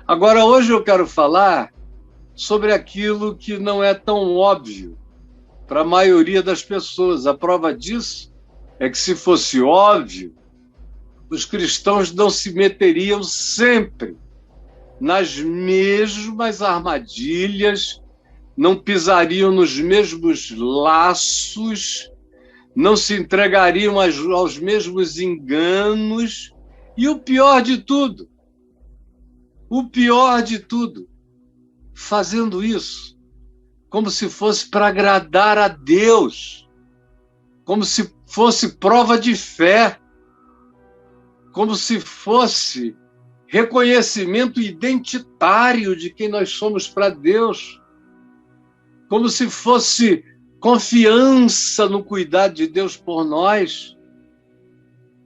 Agora, hoje eu quero falar sobre aquilo que não é tão óbvio para a maioria das pessoas. A prova disso é que, se fosse óbvio, os cristãos não se meteriam sempre nas mesmas armadilhas, não pisariam nos mesmos laços, não se entregariam aos mesmos enganos. E o pior de tudo, fazendo isso como se fosse para agradar a Deus, como se fosse prova de fé, como se fosse reconhecimento identitário de quem nós somos para Deus, como se fosse confiança no cuidado de Deus por nós.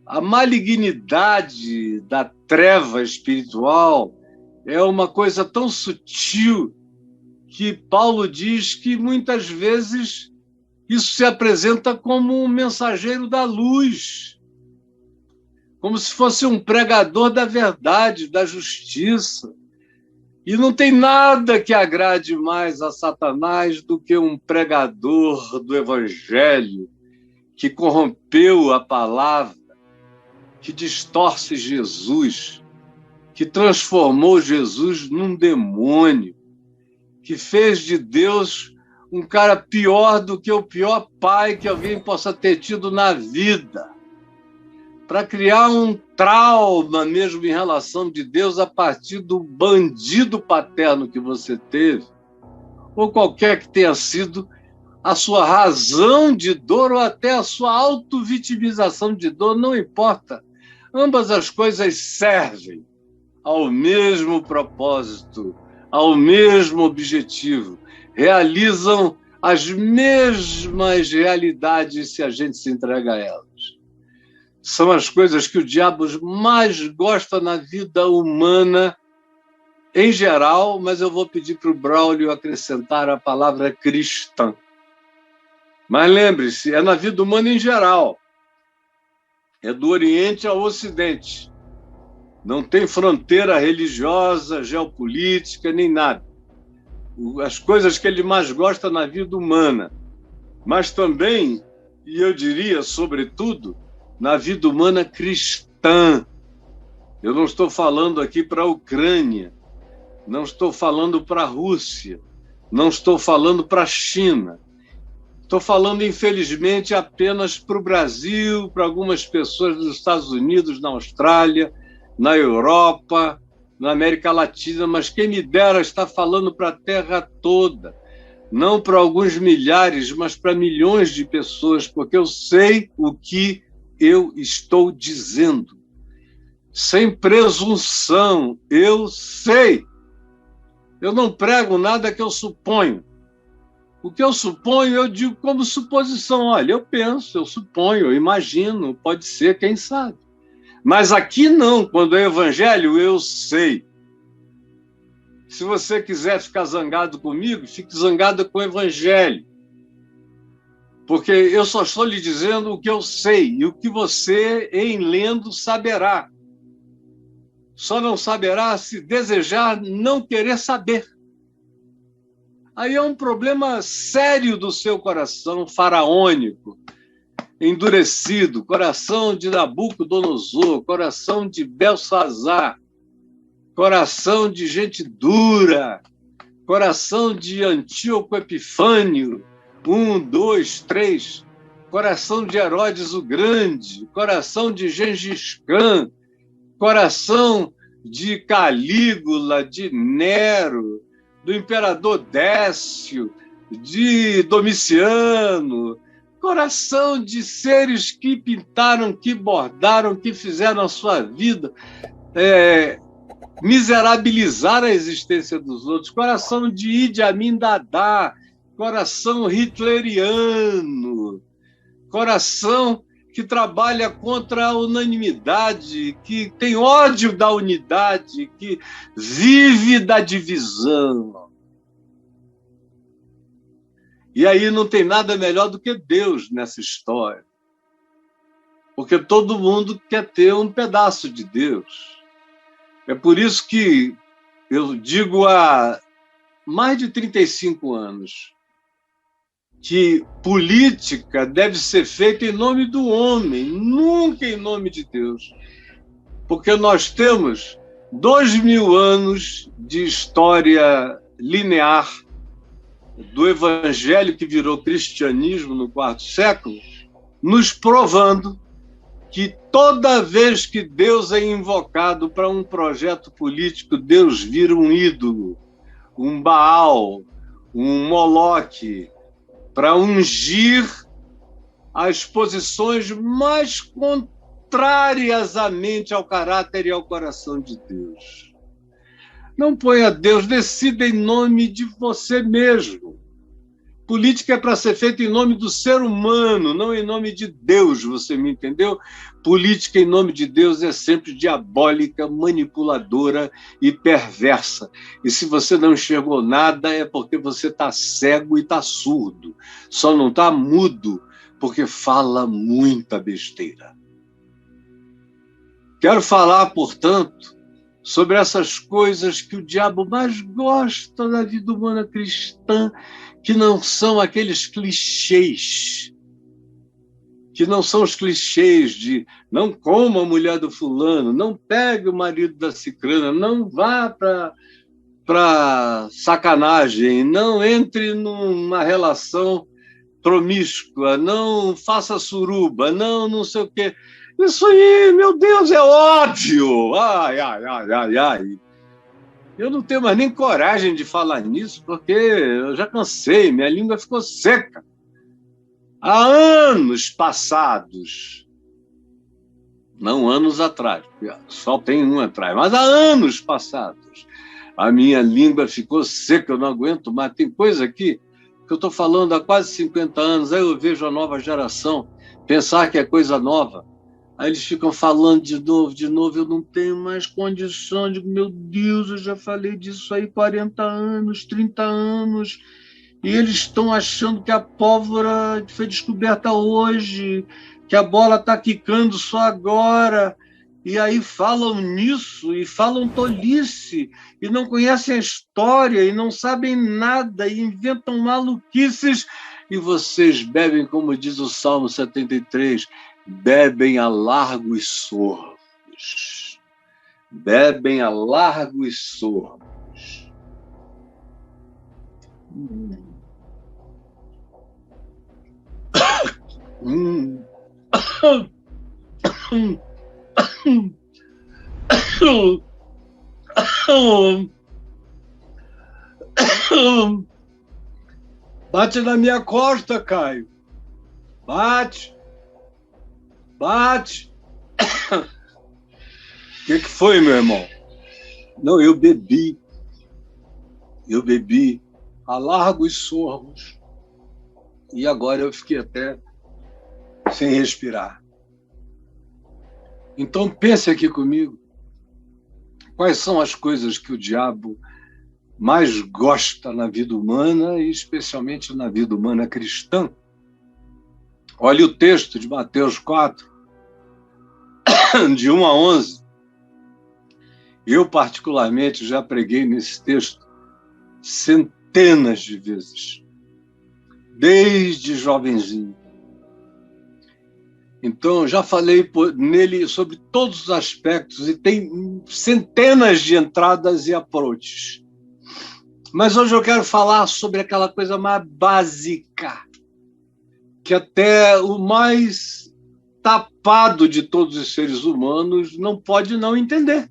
A malignidade da treva espiritual é uma coisa tão sutil que Paulo diz que muitas vezes isso se apresenta como um mensageiro da luz, como se fosse um pregador da verdade, da justiça. E não tem nada que agrade mais a Satanás do que um pregador do Evangelho que corrompeu a palavra, que distorce Jesus, que transformou Jesus num demônio, que fez de Deus um cara pior do que o pior pai que alguém possa ter tido na vida, para criar um trauma mesmo em relação de Deus a partir do bandido paterno que você teve, ou qualquer que tenha sido a sua razão de dor ou até a sua autovitimização de dor, não importa. Ambas as coisas servem ao mesmo propósito, ao mesmo objetivo, realizam as mesmas realidades se a gente se entrega a elas. São as coisas que o diabo mais gosta na vida humana, em geral, mas eu vou pedir para o Braulio acrescentar a palavra cristã. Mas lembre-se, é na vida humana em geral. É do Oriente ao Ocidente. Não tem fronteira religiosa, geopolítica, nem nada. As coisas que ele mais gosta na vida humana. Mas também, e eu diria, sobretudo, na vida humana cristã. Eu não estou falando aqui para a Ucrânia, não estou falando para a Rússia, não estou falando para a China. Estou falando, infelizmente, apenas para o Brasil, para algumas pessoas dos Estados Unidos, na Austrália, na Europa, na América Latina, mas quem me dera estar falando para a Terra toda, não para alguns milhares, mas para milhões de pessoas, porque eu sei o que eu estou dizendo. Sem presunção, eu sei. Eu não prego nada que eu suponho. O que eu suponho, eu digo como suposição. Olha, eu penso, eu suponho, eu imagino, pode ser, quem sabe. Mas aqui não, quando é evangelho, eu sei. Se você quiser ficar zangado comigo, fique zangado com o evangelho. Porque eu só estou lhe dizendo o que eu sei, e o que você, em lendo, saberá. Só não saberá se desejar não querer saber. Aí é um problema sério do seu coração faraônico, endurecido, coração de Nabucodonosor, coração de Belsazar, coração de gente dura, coração de Antíoco Epifânio, 1, 2, 3, coração de Herodes o Grande, coração de Gengis Khan, coração de Calígula, de Nero, do imperador Décio, de Domiciano, coração de seres que pintaram, que bordaram, que fizeram a sua vida miserabilizar a existência dos outros, coração de Idi Amin Dada, coração hitleriano, coração que trabalha contra a unanimidade, que tem ódio da unidade, que vive da divisão. E aí não tem nada melhor do que Deus nessa história. Porque todo mundo quer ter um pedaço de Deus. É por isso que Eu digo há mais de 35 anos que política deve ser feita em nome do homem, nunca em nome de Deus. Porque nós temos 2000 anos de história linear do evangelho que virou cristianismo no quarto século, nos provando que toda vez que Deus é invocado para um projeto político, Deus vira um ídolo, um Baal, um Moloque, para ungir as posições mais contrárias à mente, ao caráter e ao coração de Deus. Não ponha Deus, decida em nome de você mesmo. Política é para ser feita em nome do ser humano, não em nome de Deus, você me entendeu? Política em nome de Deus é sempre diabólica, manipuladora e perversa. E se você não enxergou nada, é porque você está cego e está surdo. Só não está mudo, porque fala muita besteira. Quero falar, portanto, sobre essas coisas que o diabo mais gosta da vida humana cristã, que não são aqueles clichês, que não são os clichês de não coma a mulher do fulano, não pegue o marido da cicrana, não vá para sacanagem, não entre numa relação promíscua, não faça suruba, não sei o quê. Isso aí, meu Deus, é óbvio! Ai, ai, ai, ai, ai. Eu não tenho mais nem coragem de falar nisso, porque eu já cansei, minha língua ficou seca. Há anos passados, não anos atrás, só tem um atrás, mas há anos passados, a minha língua ficou seca, eu não aguento mais. Tem coisa aqui que eu estou falando há quase 50 anos, aí eu vejo a nova geração pensar que é coisa nova. Aí eles ficam falando de novo, eu não tenho mais condição, digo, meu Deus, eu já falei disso aí 40 anos, 30 anos, e eles estão achando que a pólvora foi descoberta hoje, que a bola está quicando só agora, e aí falam nisso, e falam tolice, e não conhecem a história, e não sabem nada, e inventam maluquices, e vocês bebem, como diz o Salmo 73, bebem a largos sorvos. Bebem a largos sorvos. Bate na minha costa, Caio. Bate. Bate. O que foi, meu irmão? Não, eu bebi a largos sorvos e agora eu fiquei até sem respirar. Então pense aqui comigo, quais são as coisas que o diabo mais gosta na vida humana e especialmente na vida humana cristã? Olha o texto de Mateus 4, de 1 a 11. Eu, particularmente, já preguei nesse texto centenas de vezes, desde jovenzinho. Então, já falei nele sobre todos os aspectos e tem centenas de entradas e approaches. Mas hoje eu quero falar sobre aquela coisa mais básica, que até o mais tapado de todos os seres humanos não pode não entender.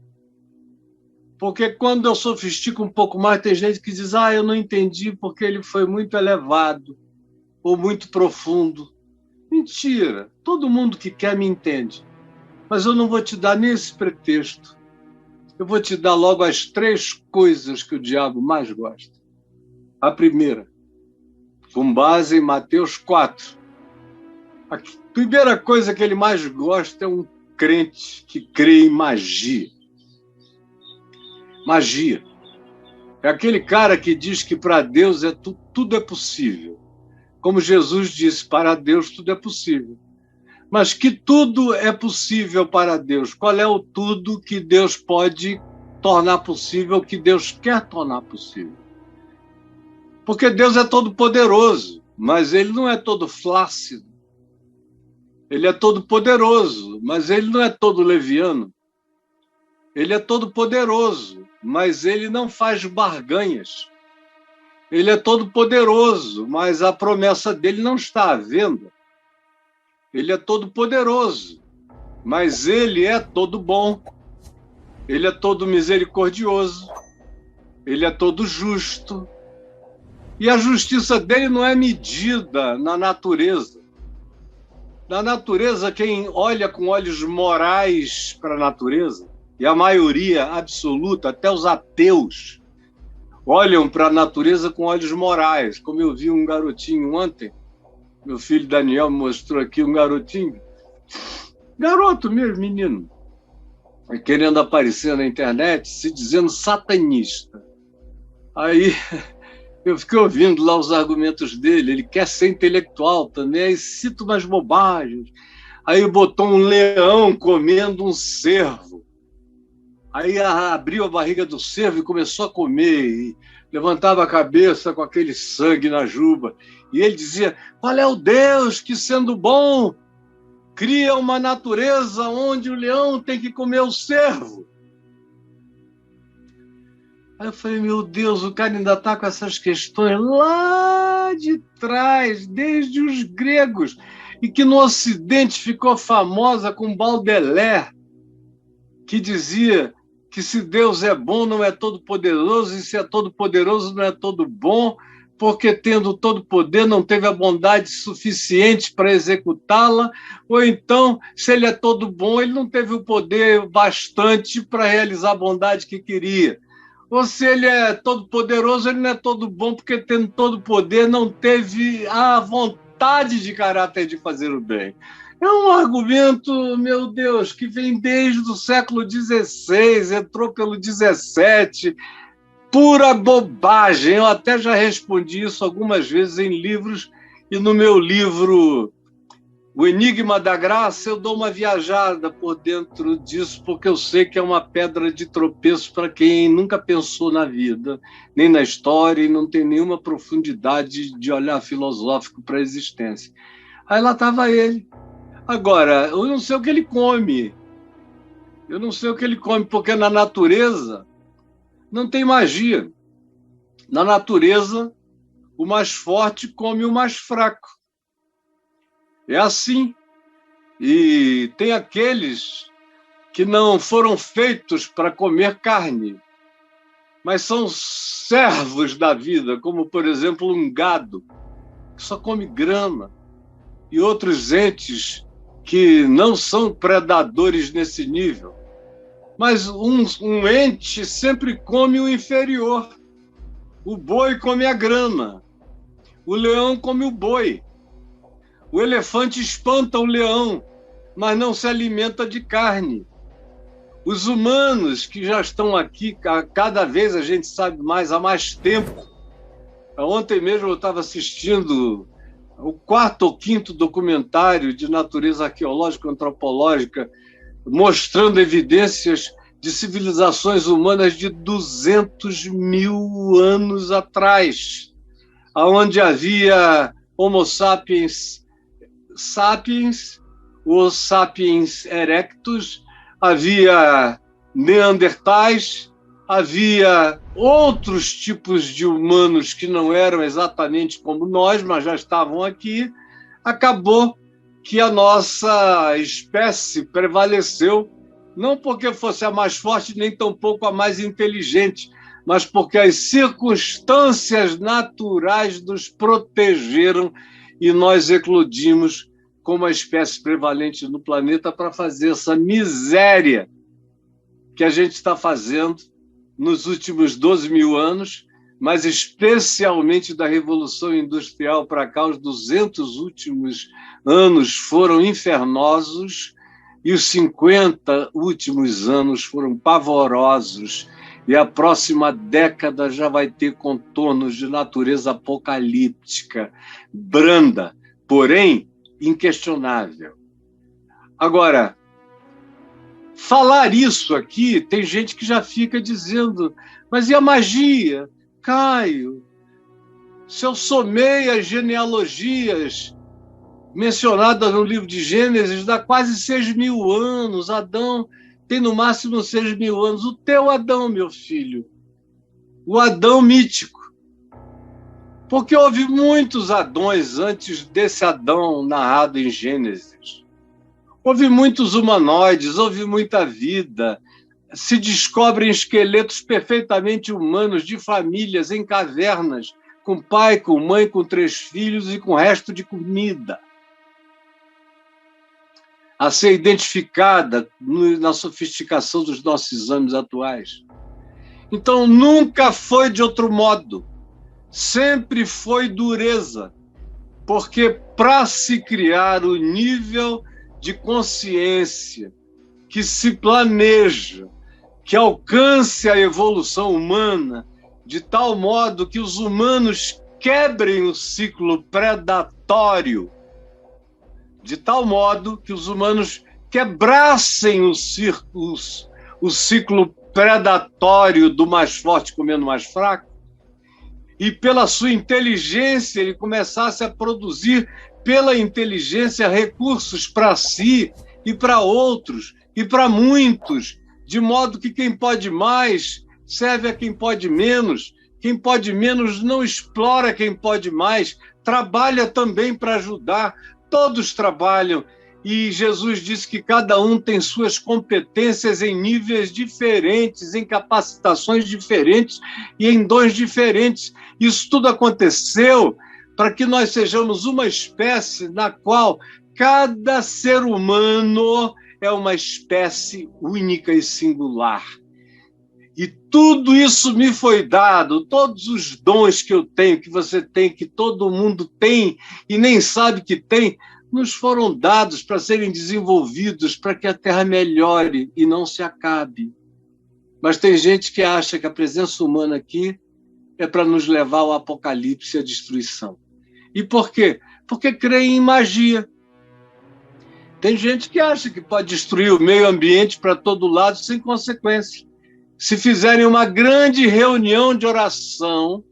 Porque quando eu sofistico um pouco mais, tem gente que diz, eu não entendi porque ele foi muito elevado ou muito profundo. Mentira, todo mundo que quer me entende. Mas eu não vou te dar nem esse pretexto. Eu vou te dar logo as 3 coisas que o diabo mais gosta. A primeira, com base em Mateus 4. A primeira coisa que ele mais gosta é um crente que crê em magia. Magia. É aquele cara que diz que para Deus tudo é possível. Como Jesus disse, para Deus tudo é possível. Mas que tudo é possível para Deus? Qual é o tudo que Deus pode tornar possível o que Deus quer tornar possível. Porque Deus é todo poderoso, mas ele não é todo flácido. Ele é todo poderoso, mas ele não é todo leviano. Ele é todo poderoso, mas ele não faz barganhas. Ele é todo poderoso, mas a promessa dele não está à venda. Ele é todo poderoso, mas ele é todo bom. Ele é todo misericordioso. Ele é todo justo. E a justiça dele não é medida na natureza. Na natureza, quem olha com olhos morais para a natureza, e a maioria absoluta, até os ateus, olham para a natureza com olhos morais. Como eu vi um garotinho ontem, meu filho Daniel me mostrou aqui um garotinho, garoto mesmo, menino, querendo aparecer na internet, se dizendo satanista. Aí eu fiquei ouvindo lá os argumentos dele, ele quer ser intelectual também, aí cita umas bobagens. Aí botou um leão comendo um cervo. Aí abriu a barriga do cervo e começou a comer, e levantava a cabeça com aquele sangue na juba. E ele dizia, qual é o Deus que, sendo bom, cria uma natureza onde o leão tem que comer o cervo? Aí eu falei, meu Deus, o cara ainda está com essas questões lá de trás, desde os gregos, e que no Ocidente ficou famosa com Baudelaire, que dizia que se Deus é bom, não é todo poderoso, e se é todo poderoso, não é todo bom, porque tendo todo poder, não teve a bondade suficiente para executá-la, ou então, se ele é todo bom, ele não teve o poder bastante para realizar a bondade que queria. Ou se ele é todo poderoso, ele não é todo bom, porque tendo todo poder, não teve a vontade de caráter de fazer o bem. É um argumento, meu Deus, que vem desde o século XVI, entrou pelo XVII, pura bobagem. Eu até já respondi isso algumas vezes em livros, e no meu livro O Enigma da Graça, eu dou uma viajada por dentro disso, porque eu sei que é uma pedra de tropeço para quem nunca pensou na vida, nem na história, e não tem nenhuma profundidade de olhar filosófico para a existência. Aí lá estava ele. Agora, eu não sei o que ele come. Eu não sei o que ele come, porque na natureza não tem magia. Na natureza, o mais forte come o mais fraco. É assim. E tem aqueles que não foram feitos para comer carne, mas são servos da vida, como, por exemplo, um gado, que só come grama, e outros entes que não são predadores nesse nível. Mas um ente sempre come o inferior. O boi come a grama. O leão come o boi. O elefante espanta o leão, mas não se alimenta de carne. Os humanos que já estão aqui, cada vez a gente sabe mais, há mais tempo. Ontem mesmo eu estava assistindo o 4º ou 5º documentário de natureza arqueológica e antropológica, mostrando evidências de civilizações humanas de 200 mil anos atrás, onde havia Homo sapiens sapiens, os sapiens erectus, havia neandertais, havia outros tipos de humanos que não eram exatamente como nós, mas já estavam aqui. Acabou que a nossa espécie prevaleceu, não porque fosse a mais forte, nem tampouco a mais inteligente, mas porque as circunstâncias naturais nos protegeram e nós eclodimos como a espécie prevalente no planeta para fazer essa miséria que a gente está fazendo nos últimos 12 mil anos, mas especialmente da Revolução Industrial para cá, os 200 últimos anos foram infernosos e os 50 últimos anos foram pavorosos. E a próxima década já vai ter contornos de natureza apocalíptica, branda, porém inquestionável. Agora, falar isso aqui, tem gente que já fica dizendo, mas e a magia? Caio, se eu somei as genealogias mencionadas no livro de Gênesis, dá quase 6.000 anos. Adão tem no máximo 6.000 anos. O teu Adão, meu filho, o Adão mítico. Porque houve muitos Adões antes desse Adão narrado em Gênesis. Houve muitos humanoides, houve muita vida. Se descobrem esqueletos perfeitamente humanos de famílias em cavernas, com pai, com mãe, com 3 filhos e com resto de comida. A ser identificada na sofisticação dos nossos exames atuais. Então, nunca foi de outro modo. Sempre foi dureza. Porque para se criar o nível de consciência que se planeja, que alcance a evolução humana, de tal modo que os humanos quebrem o ciclo predatório, de tal modo que os humanos quebrassem o ciclo predatório do mais forte comendo o mais fraco, e pela sua inteligência ele começasse a produzir, pela inteligência, recursos para si e para outros, e para muitos, de modo que quem pode mais serve a quem pode menos não explora quem pode mais, trabalha também para ajudar, todos trabalham, e Jesus disse que cada um tem suas competências em níveis diferentes, em capacitações diferentes e em dons diferentes. Isso tudo aconteceu para que nós sejamos uma espécie na qual cada ser humano é uma espécie única e singular. E tudo isso me foi dado, todos os dons que eu tenho, que você tem, que todo mundo tem e nem sabe que tem, nos foram dados para serem desenvolvidos para que a Terra melhore e não se acabe. Mas tem gente que acha que a presença humana aqui é para nos levar ao apocalipse e à destruição. E por quê? Porque creem em magia. Tem gente que acha que pode destruir o meio ambiente para todo lado sem consequência. Se fizerem uma grande reunião de oração,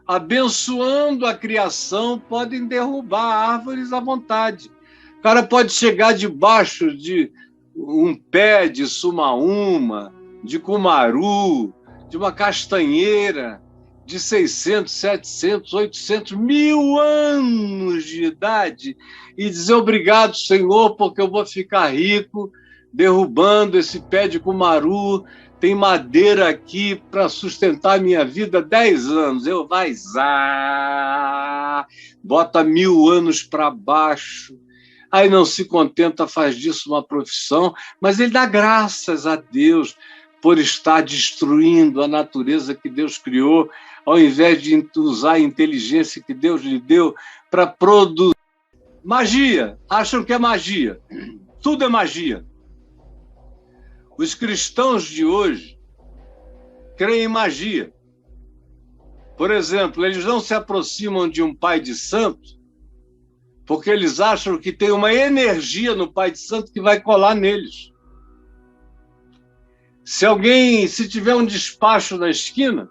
abençoando a criação, podem derrubar árvores à vontade. O cara pode chegar debaixo de um pé de sumaúma, de cumaru, de uma castanheira, de 600, 700, 800, 1.000 anos de idade e dizer obrigado, Senhor, porque eu vou ficar rico derrubando esse pé de cumaru, tem madeira aqui para sustentar minha vida 10 anos. Eu vai, bota 1.000 anos para baixo. Aí não se contenta, faz disso uma profissão, mas ele dá graças a Deus por estar destruindo a natureza que Deus criou, ao invés de usar a inteligência que Deus lhe deu para produzir. Magia, acham que é magia. Tudo é magia. Os cristãos de hoje creem em magia. Por exemplo, eles não se aproximam de um pai de santo porque eles acham que tem uma energia no pai de santo que vai colar neles. Se tiver um despacho na esquina,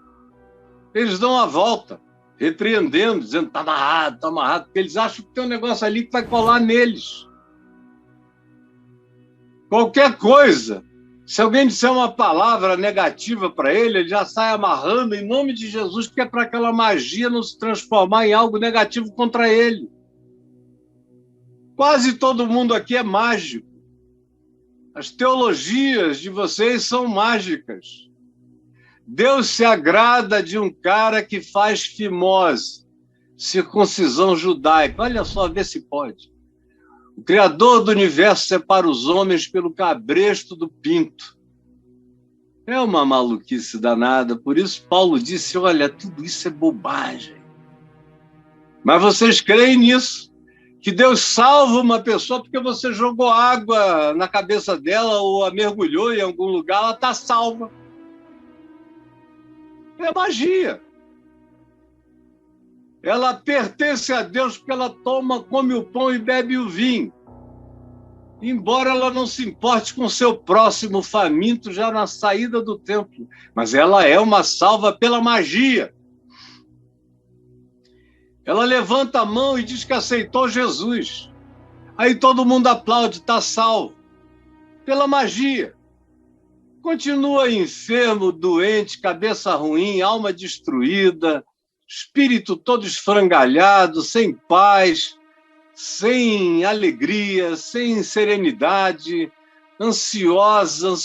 eles dão a volta, repreendendo, dizendo está amarrado, porque eles acham que tem um negócio ali que vai colar neles. Qualquer coisa, se alguém disser uma palavra negativa para ele, ele já sai amarrando em nome de Jesus, que é para aquela magia não se transformar em algo negativo contra ele. Quase todo mundo aqui é mágico. As teologias de vocês são mágicas. Deus se agrada de um cara que faz fimose, circuncisão judaica. Olha só, vê se pode. O Criador do universo separa os homens pelo cabresto do pinto. É uma maluquice danada. Por isso Paulo disse, olha, tudo isso é bobagem. Mas vocês creem nisso? Que Deus salva uma pessoa porque você jogou água na cabeça dela ou a mergulhou em algum lugar, ela está salva. É magia. Ela pertence a Deus porque ela come o pão e bebe o vinho. embora ela não se importe com seu próximo faminto já na saída do templo, mas ela é uma salva pela magia. Ela levanta a mão e diz que aceitou Jesus. Aí todo mundo aplaude, está salvo. Pela magia. Continua enfermo, doente, cabeça ruim, alma destruída, espírito todo esfrangalhado, sem paz, sem alegria, sem serenidade, ansioso,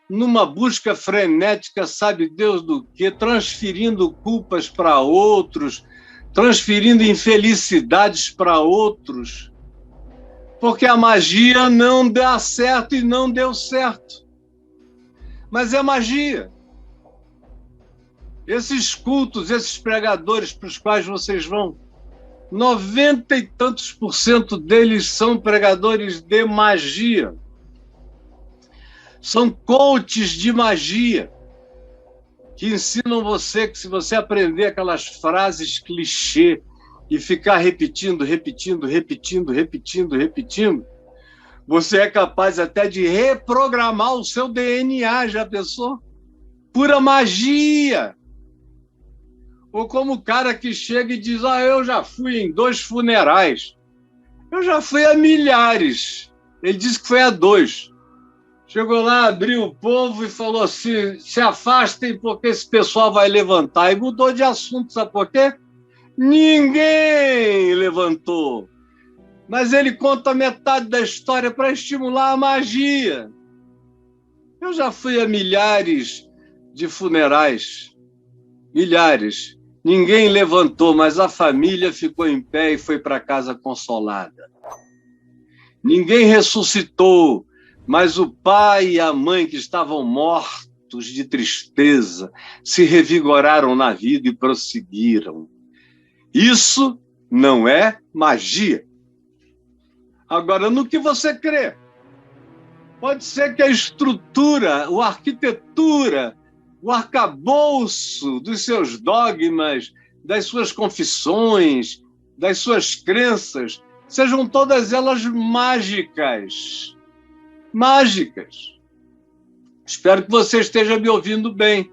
numa busca frenética, sabe Deus do quê, transferindo culpas para outros, transferindo infelicidades para outros, porque a magia não dá certo e não deu certo. Mas é magia. Esses cultos, esses pregadores para os quais vocês vão, 90 e tantos % deles são pregadores de magia. São coaches de magia, que ensinam você que se você aprender aquelas frases clichê e ficar repetindo, você é capaz até de reprogramar o seu DNA, já pensou? Pura magia! Ou como o cara que chega e diz, eu já fui em 2 funerais. Eu já fui a milhares. Ele disse que foi a 2. Chegou lá, abriu o povo e falou assim, se afastem porque esse pessoal vai levantar. E mudou de assunto, sabe por quê? Ninguém levantou. Mas ele conta metade da história para estimular a magia. Eu já fui a milhares de funerais. Milhares. Ninguém levantou, mas a família ficou em pé e foi para casa consolada. Ninguém ressuscitou, mas o pai e a mãe que estavam mortos de tristeza se revigoraram na vida e prosseguiram. Isso não é magia. Agora, no que você crê? Pode ser que a estrutura, a arquitetura, o arcabouço dos seus dogmas, das suas confissões, das suas crenças, sejam todas elas mágicas. Mágicas. Espero que você esteja me ouvindo bem,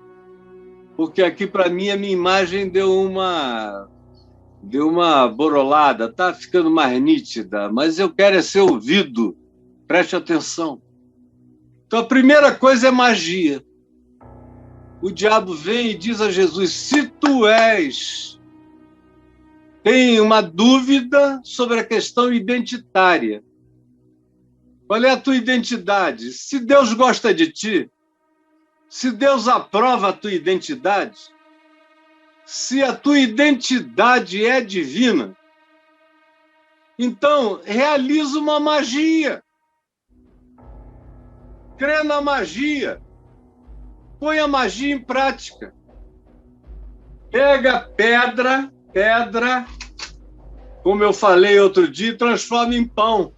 porque aqui, para mim, a minha imagem deu uma borolada, está ficando mais nítida, mas eu quero ser ouvido. Preste atenção. Então, a primeira coisa é magia. O diabo vem e diz a Jesus, se tu tem uma dúvida sobre a questão identitária. Qual é a tua identidade? Se Deus gosta de ti, se Deus aprova a tua identidade, se a tua identidade é divina, então realiza uma magia. Crê na magia. Põe a magia em prática. Pega pedra, como eu falei outro dia, e transforma em pão.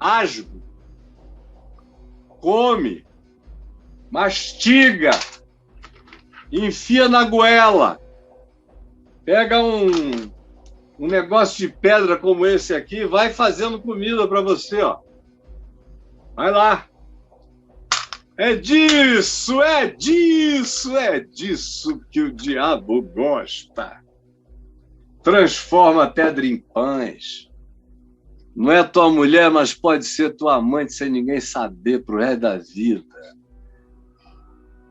Asgo. Come. Mastiga. Enfia na goela. Pega um negócio de pedra como esse aqui, vai fazendo comida para você, ó. Vai lá. É disso que o diabo gosta. Transforma a pedra em pães. Não é tua mulher, mas pode ser tua amante sem ninguém saber pro resto da vida.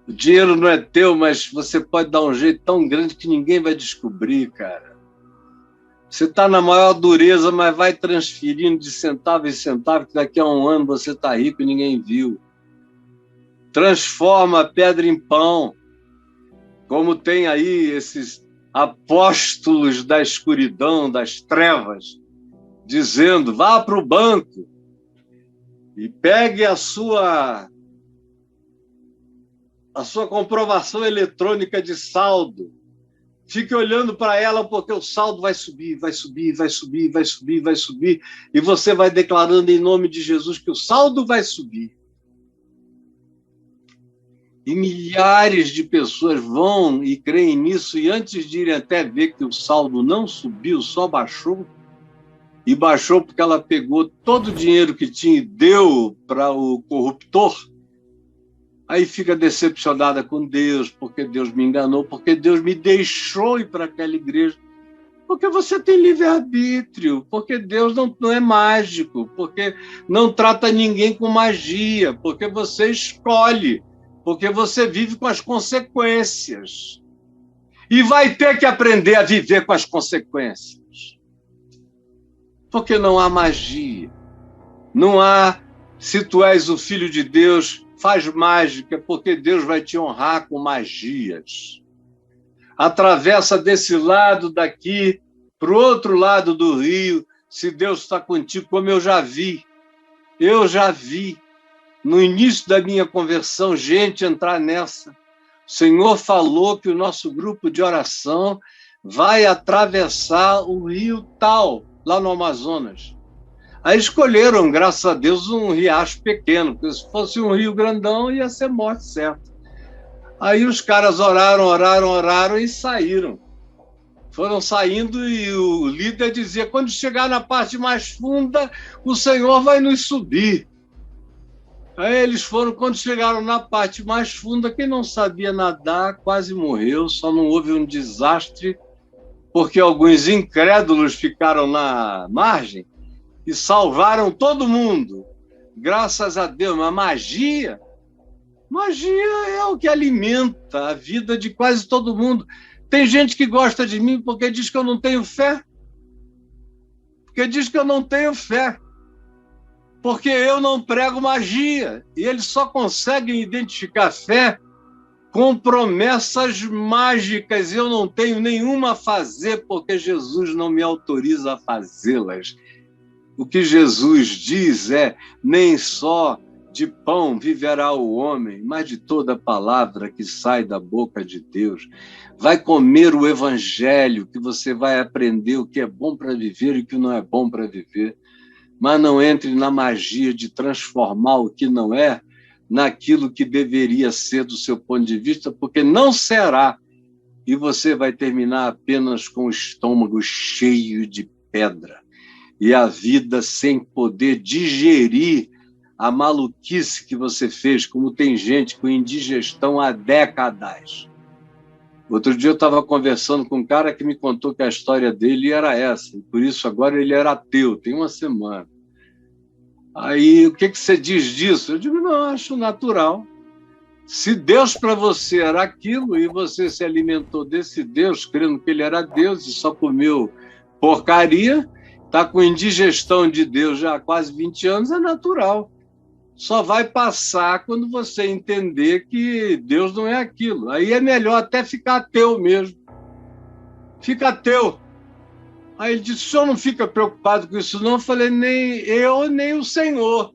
O dinheiro não é teu, mas você pode dar um jeito tão grande que ninguém vai descobrir, cara. Você está na maior dureza, mas vai transferindo de centavo em centavo, que daqui a um ano você está rico e ninguém viu. Transforma a pedra em pão, como tem aí esses apóstolos da escuridão, das trevas, dizendo, vá para o banco e pegue a sua comprovação eletrônica de saldo. Fique olhando para ela, porque o saldo vai subir, e você vai declarando em nome de Jesus que o saldo vai subir. E milhares de pessoas vão e creem nisso, e antes de irem até ver que o saldo não subiu, só baixou, e baixou porque ela pegou todo o dinheiro que tinha e deu para o corruptor, aí fica decepcionada com Deus, porque Deus me enganou, porque Deus me deixou ir para aquela igreja. Porque você tem livre-arbítrio, porque Deus não é mágico, porque não trata ninguém com magia, porque você escolhe, porque você vive com as consequências. E vai ter que aprender a viver com as consequências. Porque não há magia. Não há, se tu és o filho de Deus, faz mágica, porque Deus vai te honrar com magias. Atravessa desse lado daqui para o outro lado do rio, se Deus está contigo, como eu já vi. Eu já vi, no início da minha conversão, gente entrar nessa. O Senhor falou que o nosso grupo de oração vai atravessar o rio tal, lá no Amazonas. Aí escolheram, graças a Deus, um riacho pequeno, porque se fosse um rio grandão, ia ser morte certa. Aí os caras oraram e saíram. Foram saindo e o líder dizia, quando chegar na parte mais funda, o Senhor vai nos subir. Aí eles foram, quando chegaram na parte mais funda, quem não sabia nadar quase morreu, só não houve um desastre, porque alguns incrédulos ficaram na margem e salvaram todo mundo. Graças a Deus, mas magia é o que alimenta a vida de quase todo mundo. Tem gente que gosta de mim porque diz que eu não tenho fé. Porque diz que eu não tenho fé. Porque eu não prego magia. E eles só conseguem identificar fé com promessas mágicas. Eu não tenho nenhuma a fazer porque Jesus não me autoriza a fazê-las. O que Jesus diz é, nem só de pão viverá o homem, mas de toda palavra que sai da boca de Deus. Vai comer o evangelho, que você vai aprender o que é bom para viver e o que não é bom para viver. Mas não entre na magia de transformar o que não é naquilo que deveria ser do seu ponto de vista, porque não será. E você vai terminar apenas com o estômago cheio de pedra. E a vida sem poder digerir a maluquice que você fez, como tem gente com indigestão há décadas. Outro dia eu estava conversando com um cara que me contou que a história dele era essa, e por isso agora ele era ateu, tem uma semana. Aí, o que você diz disso? Eu digo, não, acho natural. Se Deus para você era aquilo, e você se alimentou desse Deus, crendo que ele era Deus, e só comeu porcaria, está com indigestão de Deus já há quase 20 anos, é natural. Só vai passar quando você entender que Deus não é aquilo. Aí é melhor até ficar ateu mesmo. Fica ateu. Aí ele disse, o senhor não fica preocupado com isso não? Eu falei, nem eu, nem o Senhor.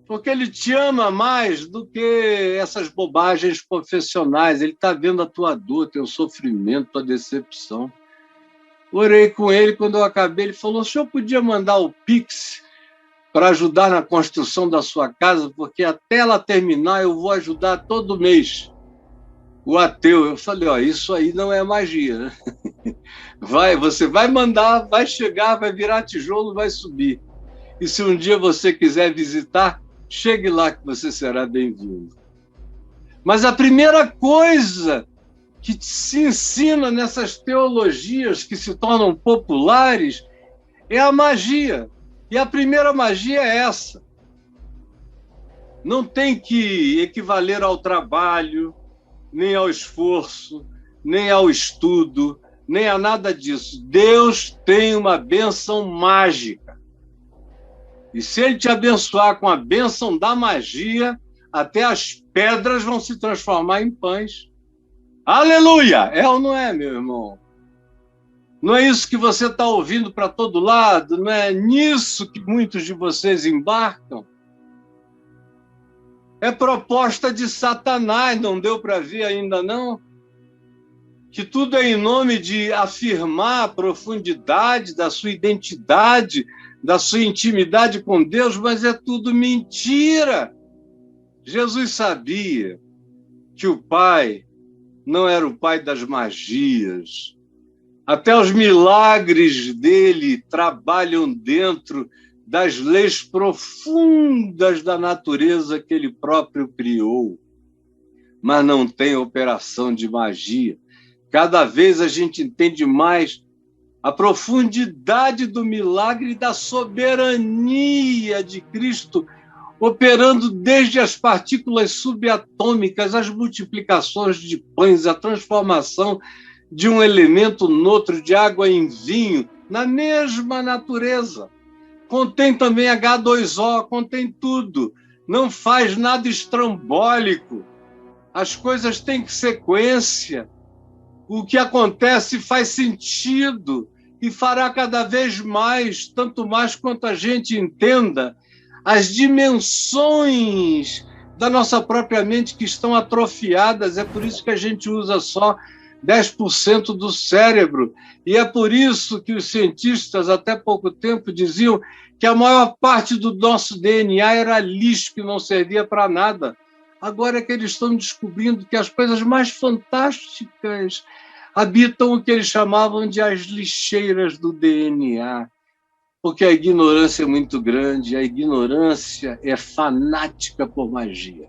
Porque ele te ama mais do que essas bobagens profissionais. Ele está vendo a tua dor, teu sofrimento, tua decepção. Orei com ele, quando eu acabei, ele falou, o senhor podia mandar o Pix para ajudar na construção da sua casa, porque até ela terminar eu vou ajudar todo mês. O ateu, eu falei, isso aí não é magia, né? Você vai mandar, vai chegar, vai virar tijolo, vai subir. E se um dia você quiser visitar, chegue lá que você será bem-vindo. Mas a primeira coisa que se ensina nessas teologias que se tornam populares é a magia. E a primeira magia é essa. Não tem que equivaler ao trabalho, nem ao esforço, nem ao estudo, nem a nada disso. Deus tem uma bênção mágica. E se ele te abençoar com a bênção da magia, até as pedras vão se transformar em pães. Aleluia! É ou não é, meu irmão? Não é isso que você está ouvindo para todo lado? Não é nisso que muitos de vocês embarcam? É proposta de Satanás, não deu para ver ainda não? Que tudo é em nome de afirmar a profundidade da sua identidade, da sua intimidade com Deus, mas é tudo mentira. Jesus sabia que o Pai não era o Pai das magias. Até os milagres dele trabalham dentro das leis profundas da natureza que ele próprio criou. Mas não tem operação de magia. Cada vez a gente entende mais a profundidade do milagre e da soberania de Cristo, operando desde as partículas subatômicas, as multiplicações de pães, a transformação de um elemento noutro, de água em vinho, na mesma natureza. Contém também H2O, contém tudo. Não faz nada estrambólico. As coisas têm sequência. O que acontece faz sentido e fará cada vez mais, tanto mais quanto a gente entenda as dimensões da nossa própria mente que estão atrofiadas. É por isso que a gente usa só 10% do cérebro. E é por isso que os cientistas, até pouco tempo, diziam que a maior parte do nosso DNA era lixo, que não servia para nada. Agora é que eles estão descobrindo que as coisas mais fantásticas habitam o que eles chamavam de as lixeiras do DNA. Porque a ignorância é muito grande, a ignorância é fanática por magia.